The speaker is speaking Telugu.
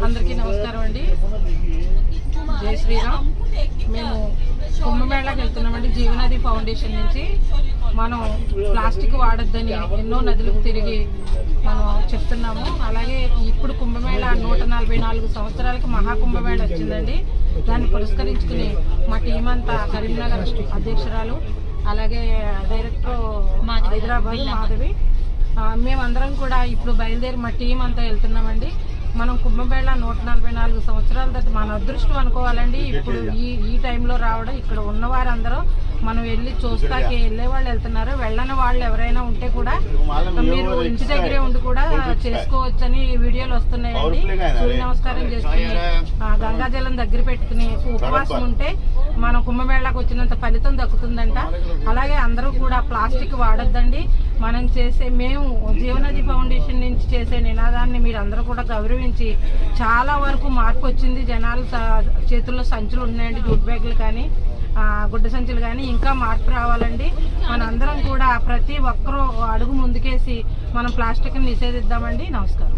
అందరికీ నమస్కారం అండి. జై శ్రీరామ్. మేము కుంభమేళాకి వెళ్తున్నామండి. జీవనది ఫౌండేషన్ నుంచి మనం ప్లాస్టిక్ వాడొద్దని ఎన్నో నదులకు తిరిగి మనం చెప్తున్నాము. అలాగే ఇప్పుడు కుంభమేళా 144 సంవత్సరాలకి మహాకుంభమేళా వచ్చిందండి. దాన్ని పురస్కరించుకుని మా టీం అంతా కరీంనగర్ అధ్యక్షురాలు, అలాగే డైరెక్టర్ హైదరాబాద్ మాధవి, మేమందరం కూడా ఇప్పుడు బయలుదేరి మా టీం అంతా వెళ్తున్నామండి. మనం కుంభమేళా 144 సంవత్సరాల తర్వాత మన అదృష్టం అనుకోవాలండి. ఇప్పుడు ఈ టైంలో రావడం, ఇక్కడ ఉన్నవారందరూ మనం వెళ్ళి చూస్తాకి వెళ్ళే వాళ్ళు వెళ్తున్నారు. వెళ్ళని వాళ్ళు ఎవరైనా ఉంటే కూడా మీరు ఇంటి దగ్గరే ఉండి కూడా చేసుకోవచ్చని వీడియోలు వస్తున్నాయండి. సూర్య నమస్కారం చేసుకుని గంగాజలం దగ్గర పెట్టుకుని ఉపవాసం ఉంటే మనం కుంభమేళాకు వచ్చినంత ఫలితం దక్కుతుందంట. అలాగే అందరూ కూడా ప్లాస్టిక్ వాడొద్దండి. మనం మేము జీవనది ఫౌండేషన్ నుంచి చేసే నినాదాన్ని మీరు అందరూ కూడా గౌరవించి చాలా వరకు మార్పు వచ్చింది. జనాలు చేతుల్లో సంచులు ఉన్నాయండి, జూట్ బ్యాగులు కానీ గుడ్డ సంచులు కానీ, ఇంకా మార్పు రావాలండి. మనందరం కూడా ప్రతి ఒక్కరూ అడుగు ముందుకేసి మనం ప్లాస్టిక్ని నిషేధిద్దామండి. నమస్కారం.